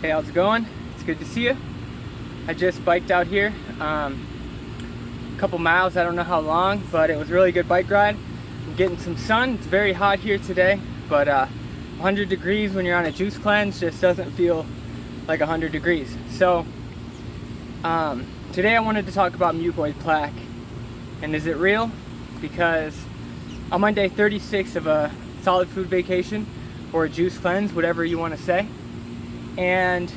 Hey, how's it going? It's good to see you. I just biked out here a couple miles, I don't know how long, but it was a really good bike ride. I'm getting some sun. It's very hot here today, but 100 degrees when you're on a juice cleanse just doesn't feel like 100 degrees. So today I wanted to talk about mucoid plaque. And is it real? Because I'm on day 36 of a solid food vacation or a juice cleanse, whatever you want to say. And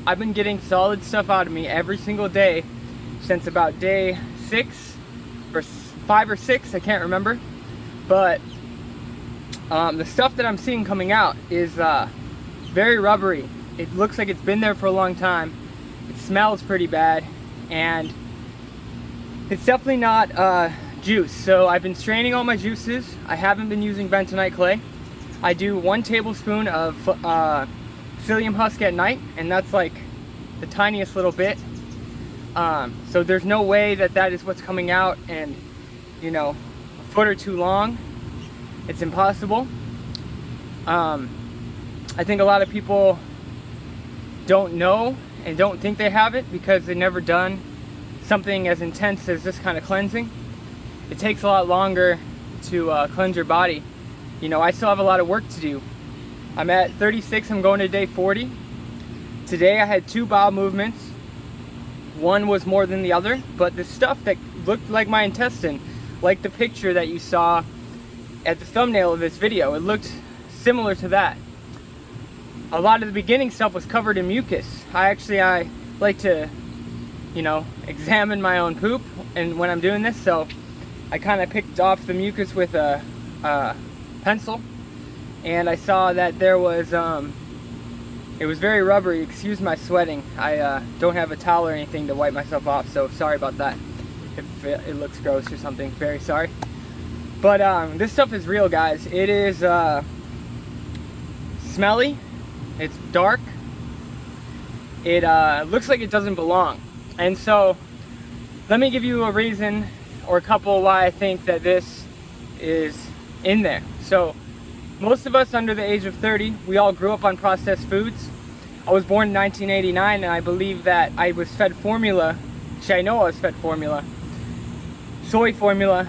I've been getting solid stuff out of me every single day since about day 6 or 5 or 6, I can't remember. But the stuff that I'm seeing coming out is very rubbery. It looks like it's been there for a long time. It smells pretty bad, and it's definitely not juice. So I've been straining all my juices. I haven't been using bentonite clay. I do 1 tablespoon of psyllium husk at night, and that's like the tiniest little bit. So there's no way that that is what's coming out, and you know, a foot or two long. It's impossible. I think a lot of people don't know and don't think they have it because they've never done something as intense as this kind of cleansing. It takes a lot longer to cleanse your body. You know, I still have a lot of work to do. I'm at 36, I'm going to day 40. Today I had 2 bowel movements. One was more than the other, but the stuff that looked like my intestine, like the picture that you saw at the thumbnail of this video, it looked similar to that. A lot of the beginning stuff was covered in mucus. I like to, you know, examine my own poop, and when I'm doing this, so I kind of picked off the mucus with a pencil, and I saw that there was it was very rubbery. Excuse my sweating. I don't have a towel or anything to wipe myself off, so sorry about that if it looks gross or something. Very sorry. But this stuff is real, guys. It is smelly. It's dark. It looks like it doesn't belong. And so let me give you a reason or a couple why I think that this is in there. So most of us under the age of 30, we all grew up on processed foods. I was born in 1989, and I believe that I was fed formula. Actually, I know I was fed formula, soy formula,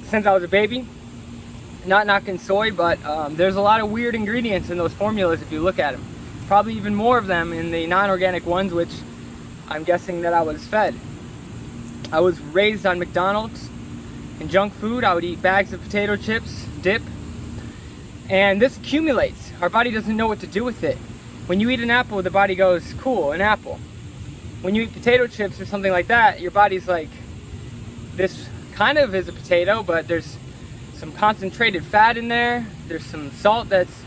since I was a baby. Not knocking soy, but there's a lot of weird ingredients in those formulas if you look at them. Probably even more of them in the non-organic ones, which I'm guessing that I was fed. I was raised on McDonald's and junk food. I would eat bags of potato chips, dip, and this accumulates. Our body doesn't know what to do with it. When you eat an apple, the body goes, cool, an apple. When you eat potato chips or something like that, your body's like, this kind of is a potato, but there's some concentrated fat in there. There's some salt that's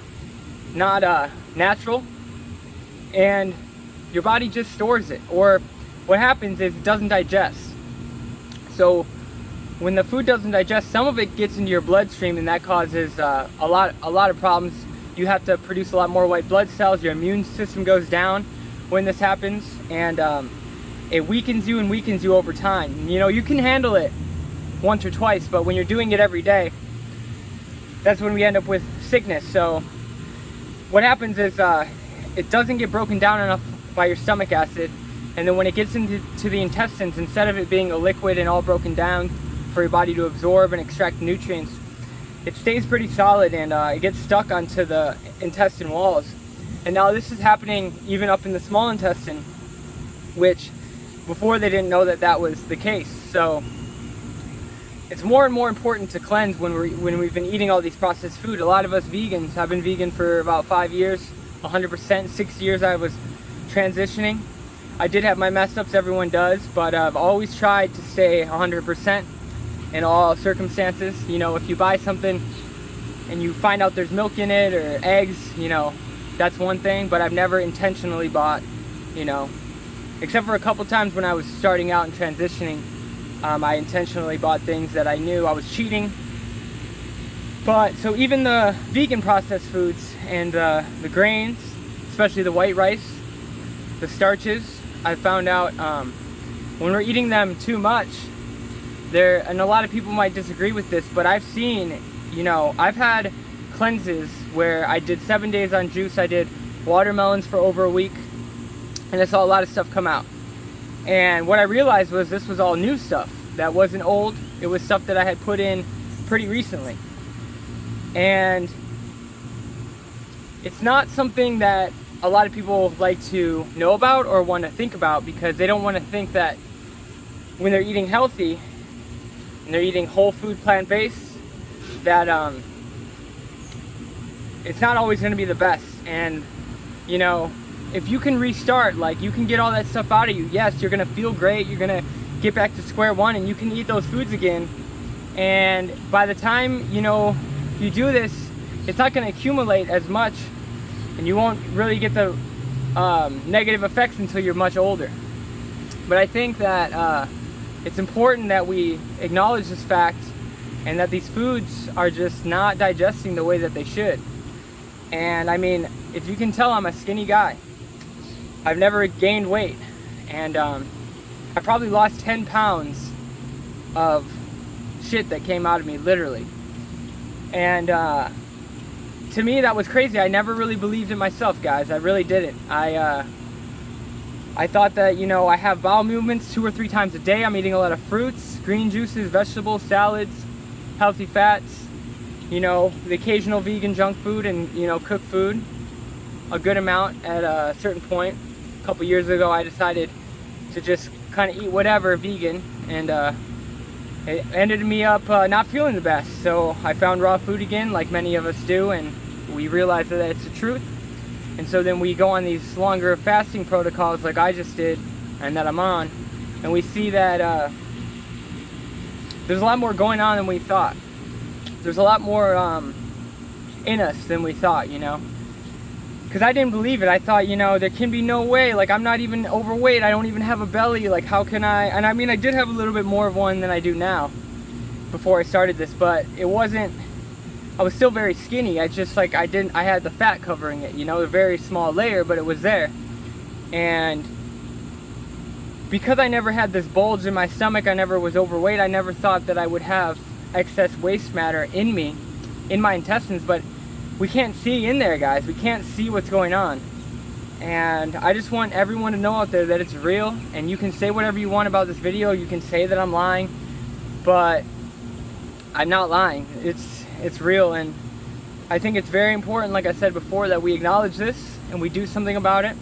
not natural, and your body just stores it. Or what happens is it doesn't digest. So when the food doesn't digest, some of it gets into your bloodstream, and that causes a lot of problems. You have to produce a lot more white blood cells. Your immune system goes down when this happens, and it weakens you and weakens you over time. You know, you can handle it once or twice, but when you're doing it every day, that's when we end up with sickness. So what happens is it doesn't get broken down enough by your stomach acid, and then when it gets into the intestines, instead of it being a liquid and all broken down for your body to absorb and extract nutrients, it stays pretty solid, and it gets stuck onto the intestine walls. And now this is happening even up in the small intestine, which before they didn't know that that was the case. So it's more and more important to cleanse when we've been eating all these processed food. A lot of us vegans, I've been vegan for about 5 years, 100%. 6 years I was transitioning. I did have my mess ups, everyone does, but I've always tried to stay 100% in all circumstances. You know, if you buy something and you find out there's milk in it or eggs, you know, that's one thing, but I've never intentionally bought, you know, except for a couple times when I was starting out and transitioning. I intentionally bought things that I knew I was cheating. But so even the vegan processed foods and the grains, especially the white rice, the starches, I found out when we're eating them too much, and a lot of people might disagree with this, but I've seen, you know, I've had cleanses where I did 7 days on juice, I did watermelons for over a week, and I saw a lot of stuff come out. And what I realized was this was all new stuff that wasn't old. It was stuff that I had put in pretty recently. And it's not something that a lot of people like to know about or want to think about, because they don't want to think that when they're eating healthy and they're eating whole food, plant-based, that it's not always going to be the best. And you know, if you can restart, like, you can get all that stuff out of you, yes, you're going to feel great, you're going to get back to square one, and you can eat those foods again. And by the time, you know, you do this, it's not going to accumulate as much, and you won't really get the negative effects until you're much older. But I think that it's important that we acknowledge this fact, and that these foods are just not digesting the way that they should. And I mean, if you can tell, I'm a skinny guy. I've never gained weight, and I probably lost 10 pounds of shit that came out of me, literally. And to me, that was crazy. I never really believed in myself, guys. I really didn't. I thought that, you know, I have bowel movements 2 or 3 times a day. I'm eating a lot of fruits, green juices, vegetables, salads, healthy fats, you know, the occasional vegan junk food, and, you know, cooked food, a good amount at a certain point. A couple years ago, I decided to just kind of eat whatever vegan, and it ended me up not feeling the best. So I found raw food again, like many of us do, and we realized that it's the truth. And so then we go on these longer fasting protocols like I just did, and that I'm on, and we see that there's a lot more going on than we thought. There's a lot more in us than we thought, you know. Because I didn't believe it. I thought, you know, there can be no way. Like, I'm not even overweight. I don't even have a belly. Like, how can I? And I mean, I did have a little bit more of one than I do now before I started this, but it wasn't, I was still very skinny. I just, like, I had the fat covering it, you know, a very small layer, but it was there. And because I never had this bulge in my stomach, I never was overweight, I never thought that I would have excess waste matter in me, in my intestines. But we can't see in there, guys. We can't see what's going on. And I just want everyone to know out there that it's real. And you can say whatever you want about this video. You can say that I'm lying, but I'm not lying. It's real. And I think it's very important, like I said before, that we acknowledge this and we do something about it.